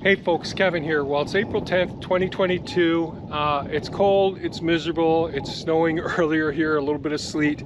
Hey folks, Kevin here. Well, it's April 10th, 2022. It's cold, it's miserable, it's snowing earlier here, a little bit of sleet.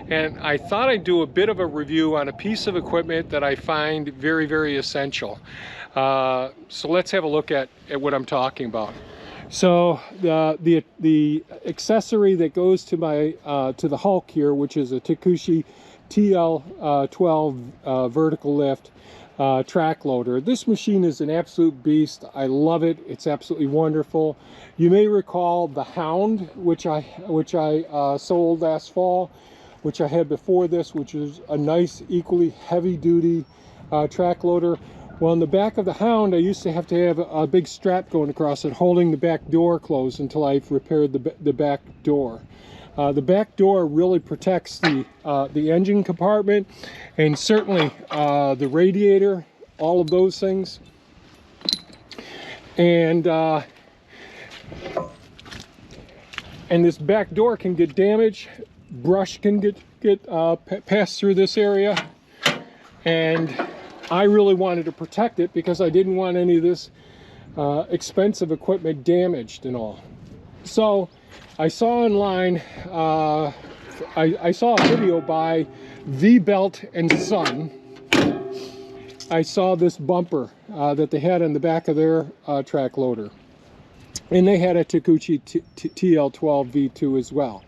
And I thought I'd do a bit of a review on a piece of equipment that I find very, very essential. So let's have a look at what I'm talking about. So the accessory that goes to my to the Hulk here, which is a Takushi TL12 vertical lift track loader. This machine is an absolute beast. I love it. It's absolutely wonderful. You may recall the Hound, which I sold last fall, which I had before this, which is a nice, equally heavy-duty track loader. Well, in the back of the Hound, I used to have a big strap going across it, holding the back door closed until I've repaired the back door. The back door really protects the engine compartment and certainly the radiator, all of those things. And this back door can get damaged. Brush can get passed through this area, and I really wanted to protect it because I didn't want any of this expensive equipment damaged and all. So I saw online, I saw a video by VBelt and Sons. I saw this bumper that they had on the back of their track loader. And they had a Takushi TL12 V2 as well.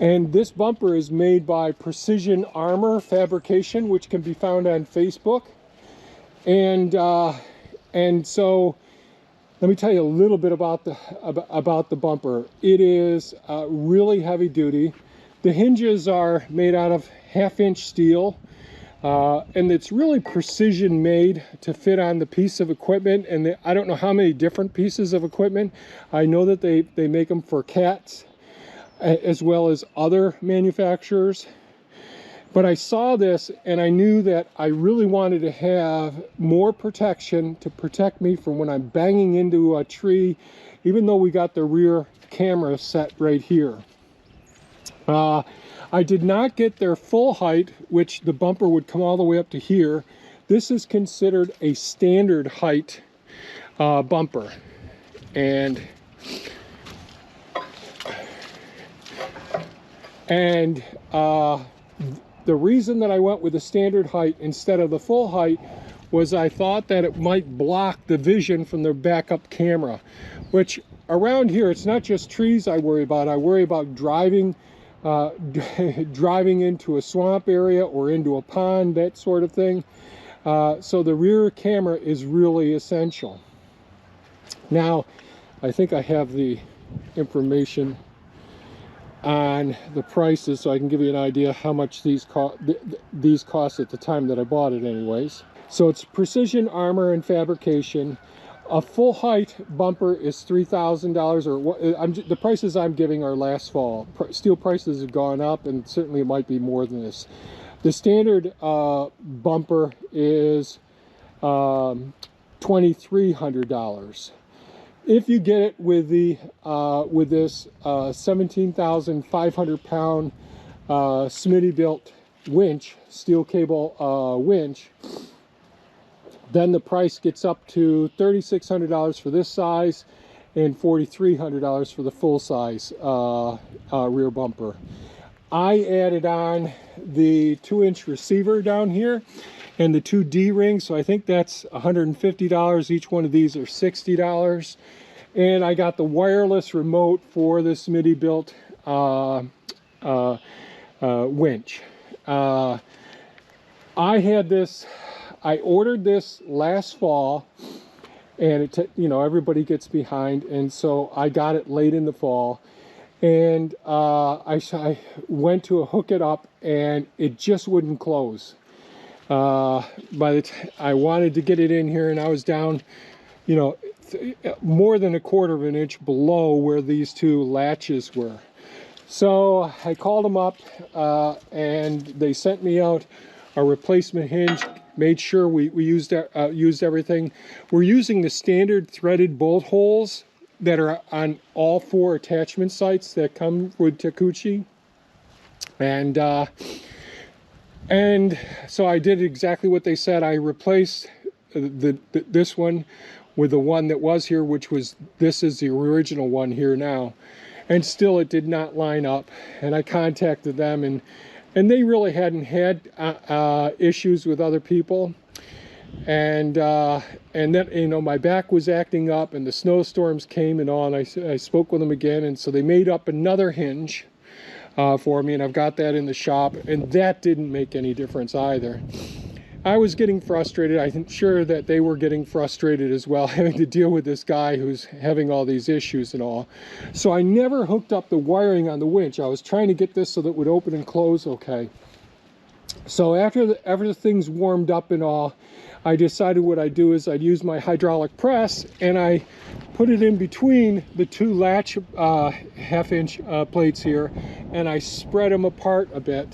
And this bumper is made by Precision Armor Fabrication, which can be found on Facebook. And so let me tell you a little bit about the bumper. It is really heavy duty. The hinges are made out of 1/2-inch steel, and it's really precision made to fit on the piece of equipment. And I don't know how many different pieces of equipment. I know that they make them for cats as well as other manufacturers. But I saw this and I knew that I really wanted to have more protection to protect me from when I'm banging into a tree, even though we got the rear camera set right here. I did not get their full height, which the bumper would come all the way up to here. This is considered a standard height bumper. And the reason that I went with the standard height instead of the full height was I thought that it might block the vision from their backup camera, which around here, it's not just trees I worry about. I worry about driving into a swamp area or into a pond, that sort of thing. So the rear camera is really essential. Now, I think I have the information on the prices, so I can give you an idea how much these cost at the time that I bought it anyways. So it's Precision Armor and Fabrication. A full height bumper is $3,000, or the prices I'm giving are last fall. Steel prices have gone up, and certainly it might be more than this. The standard bumper is $2,300. If you get it with the with this 17,500 pound Smittybilt winch, steel cable winch, then the price gets up to $3,600 for this size and $4,300 for the full size rear bumper. I added on the 2-inch receiver down here and the 2 D-rings, so I think that's $150. Each one of these are $60. And I got the wireless remote for the Smittybilt winch. I ordered this last fall, and everybody gets behind, and so I got it late in the fall. And I went to hook it up, and it just wouldn't close. By the time I wanted to get it in here, and I was down, more than 1/4 of an inch below where these 2 latches were. So I called them up, and they sent me out a replacement hinge. Made sure we used everything. We're using the standard threaded bolt holes that are on all 4 attachment sites that come with Takushi, and so I did exactly what they said. I replaced this one with the one that was here, which was, this is the original one here now. And still it did not line up. And I contacted them, and they really hadn't had issues with other people. And then, you know, my back was acting up, and the snowstorms came and all, and I spoke with them again, and so they made up another hinge for me, and I've got that in the shop, and that didn't make any difference either. I was getting frustrated. I'm sure that they were getting frustrated as well, having to deal with this guy who's having all these issues and all. So I never hooked up the wiring on the winch. I was trying to get this so that it would open and close okay. So after the things warmed up and all, I decided what I'd do is I'd use my hydraulic press, and I put it in between the two latch half-inch plates here, and I spread them apart a bit,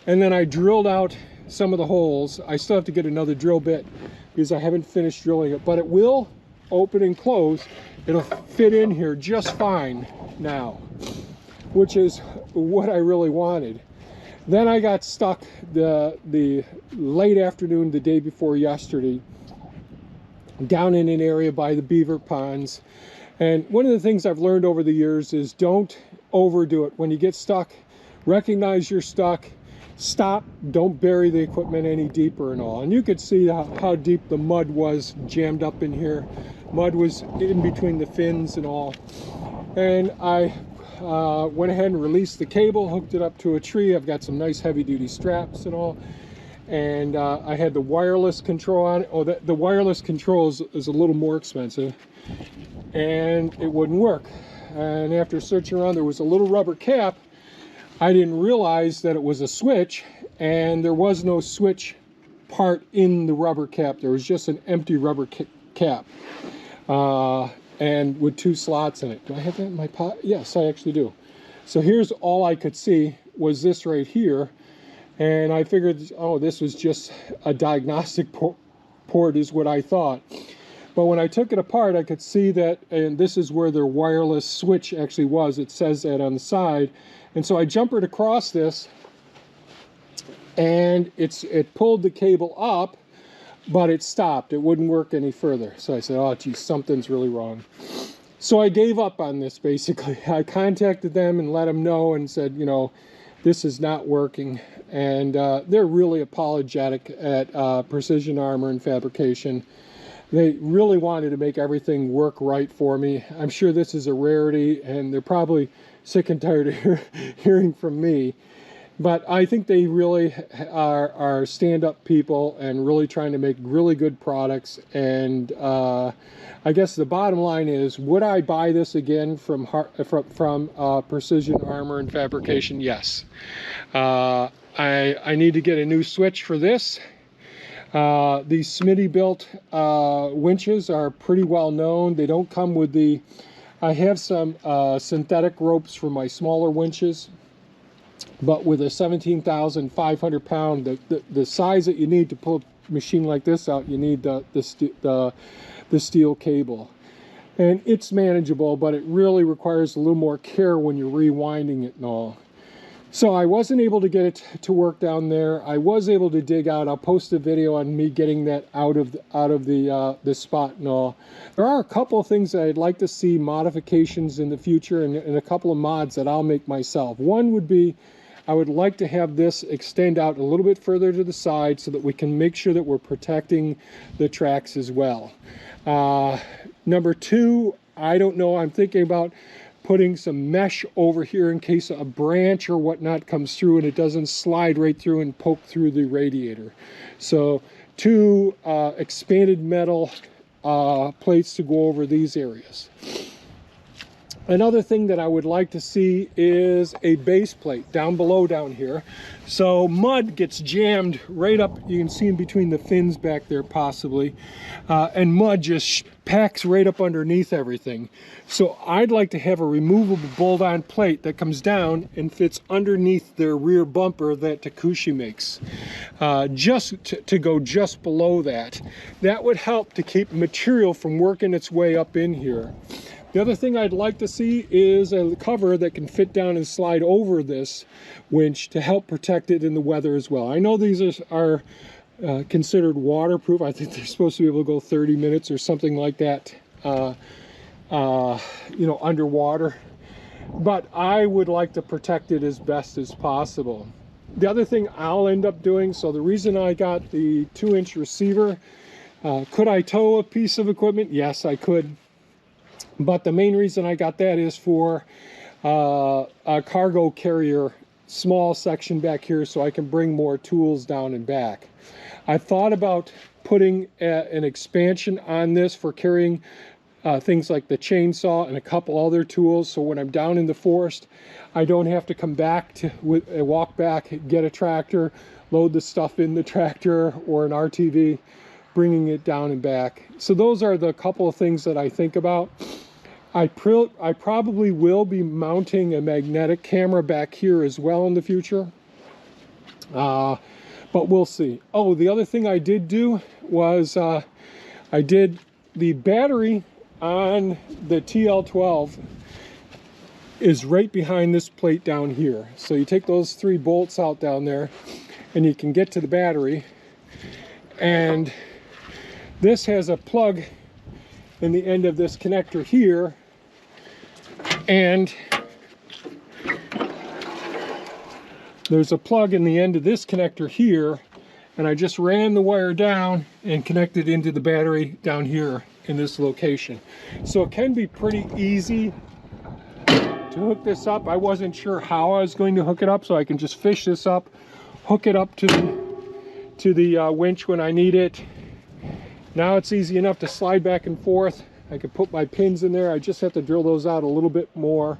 and then I drilled out some of the holes. I still have to get another drill bit because I haven't finished drilling it, but it will open and close. It'll fit in here just fine now, which is what I really wanted. Then I got stuck the late afternoon, the day before yesterday, down in an area by the beaver ponds. And one of the things I've learned over the years is don't overdo it. When you get stuck, recognize you're stuck, stop, don't bury the equipment any deeper and all. And you could see how deep the mud was jammed up in here. Mud was in between the fins and all. And I went ahead and released the cable, hooked it up to a tree. I've got some nice heavy-duty straps and all. And I had the wireless control on it. Oh, the wireless control is a little more expensive. And it wouldn't work. And after searching around, there was a little rubber cap. I didn't realize that it was a switch, and there was no switch part in the rubber cap. There was just an empty rubber cap. And with two slots in it. Do I have that in my pot? Yes, I actually do. So here's all I could see was this right here. And I figured, oh, this was just a diagnostic port is what I thought. But when I took it apart, I could see that, and this is where their wireless switch actually was. It says that on the side. And so I jumpered across this, and it pulled the cable up, but it stopped. It wouldn't work any further. So I said, oh, geez, something's really wrong. So I gave up on this, basically. I contacted them and let them know and said, you know, this is not working. And they're really apologetic at Precision Armor and Fabrication. They really wanted to make everything work right for me. I'm sure this is a rarity, and they're probably sick and tired of hearing from me. But I think they really are stand-up people and really trying to make really good products. And I guess the bottom line is, would I buy this again from Precision Armor and Fabrication? Yes. I need to get a new switch for this. These Smittybilt winches are pretty well known. They don't come with the... I have some synthetic ropes for my smaller winches, but with a 17,500 pound, the size that you need to pull a machine like this out, you need the steel cable. And it's manageable, but it really requires a little more care when you're rewinding it and all. So I wasn't able to get it to work down there. I was able to dig out. I'll post a video on me getting that out of the spot and all. There are a couple of things that I'd like to see modifications in the future, and a couple of mods that I'll make myself. One would be, I would like to have this extend out a little bit further to the side so that we can make sure that we're protecting the tracks as well. Number two, I don't know, I'm thinking about putting some mesh over here in case a branch or whatnot comes through and it doesn't slide right through and poke through the radiator. So two expanded metal plates to go over these areas. Another thing that I would like to see is a base plate down below down here. So mud gets jammed right up, you can see in between the fins back there possibly, and mud just packs right up underneath everything. So I'd like to have a removable bolt-on plate that comes down and fits underneath their rear bumper that Takushi makes. Just to go just below that. That would help to keep material from working its way up in here. The other thing I'd like to see is a cover that can fit down and slide over this winch to help protect it in the weather as well. I know these are considered waterproof. I think they're supposed to be able to go 30 minutes or something like that, you know, underwater. But I would like to protect it as best as possible. The other thing I'll end up doing, so the reason I got the 2-inch receiver, could I tow a piece of equipment? Yes, I could. But the main reason I got that is for a cargo carrier, small section back here, so I can bring more tools down and back. I thought about putting an expansion on this for carrying things like the chainsaw and a couple other tools, so when I'm down in the forest, I don't have to come back to walk back, get a tractor, load the stuff in the tractor or an RTV, bringing it down and back. So those are the couple of things that I think about. I probably will be mounting a magnetic camera back here as well in the future, but we'll see. Oh, the other thing I did do was I did the battery on the TL12 is right behind this plate down here. So you take those 3 bolts out down there and you can get to the battery, and this has a plug in the end of this connector here, and there's a plug in the end of this connector here, and I just ran the wire down and connected into the battery down here in this location. So it can be pretty easy to hook this up. I wasn't sure how I was going to hook it up, so I can just fish this up, hook it up to the winch when I need it. Now it's easy enough to slide back and forth. I can put my pins in there. I just have to drill those out a little bit more.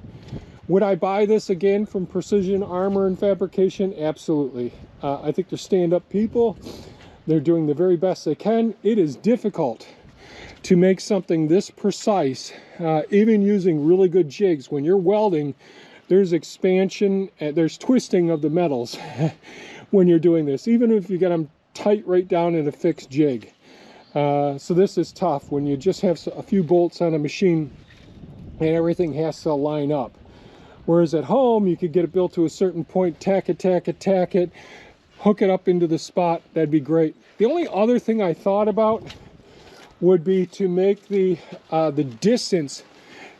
Would I buy this again from Precision Armor and Fabrication? Absolutely. I think they're stand-up people. They're doing the very best they can. It is difficult to make something this precise, even using really good jigs. When you're welding, there's expansion, there's twisting of the metals when you're doing this, even if you get them tight right down in a fixed jig. So this is tough when you just have a few bolts on a machine and everything has to line up. Whereas at home, you could get it built to a certain point, tack it, hook it up into the spot. That'd be great. The only other thing I thought about would be to make the distance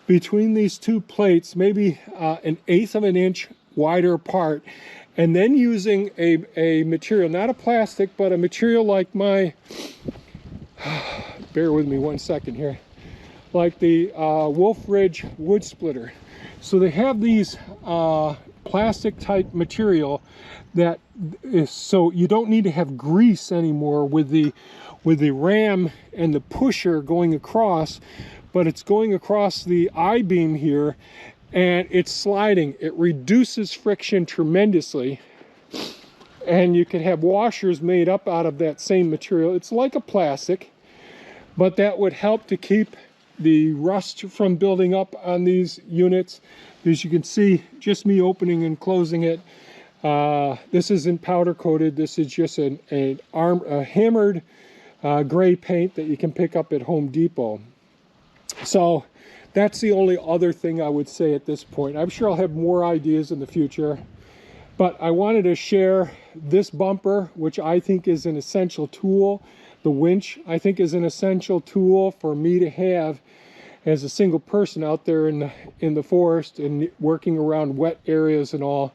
between these 2 plates maybe 1/8 of an inch wider apart, and then using a material, not a plastic, but a material like my, bear with me 1 second here, like the Wolf Ridge wood splitter. So they have these plastic type material that is, so you don't need to have grease anymore with the ram and the pusher going across, but it's going across the I-beam here and it's sliding. It reduces friction tremendously, and you can have washers made up out of that same material. It's like a plastic, but that would help to keep the rust from building up on these units. As you can see, just me opening and closing it. This isn't powder coated. This is just a hammered gray paint that you can pick up at Home Depot. So that's the only other thing I would say at this point. I'm sure I'll have more ideas in the future, but I wanted to share this bumper, which I think is an essential tool. The winch, I think, is an essential tool for me to have as a single person out there in the forest and working around wet areas and all,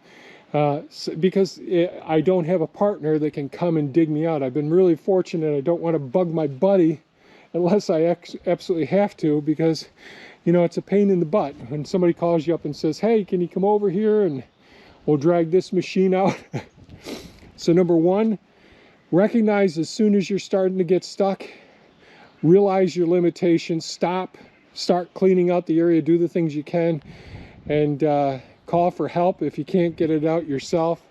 because I don't have a partner that can come and dig me out. I've been really fortunate. I don't want to bug my buddy unless I absolutely have to, because, you know, it's a pain in the butt when somebody calls you up and says, hey, can you come over here and we'll drag this machine out. So number 1, recognize as soon as you're starting to get stuck, realize your limitations, start cleaning out the area, do the things you can, and call for help if you can't get it out yourself.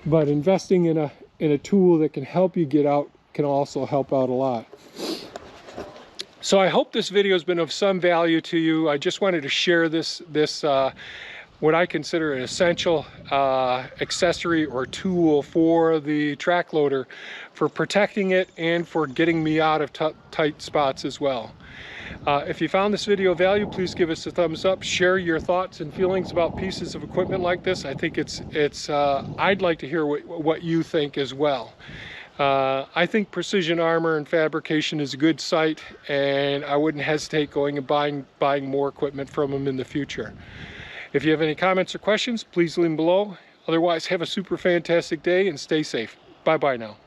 But investing in a tool that can help you get out can also help out a lot. So I hope this video has been of some value to you. I just wanted to share this what I consider an essential accessory or tool for the track loader, for protecting it and for getting me out of tight spots as well. If you found this video of value, please give us a thumbs up. Share your thoughts and feelings about pieces of equipment like this. I think I'd like to hear what you think as well. I think Precision Armor and Fabrication is a good site, and I wouldn't hesitate going and buying more equipment from them in the future. If you have any comments or questions, please leave them below. Otherwise, have a super fantastic day and stay safe. Bye-bye now.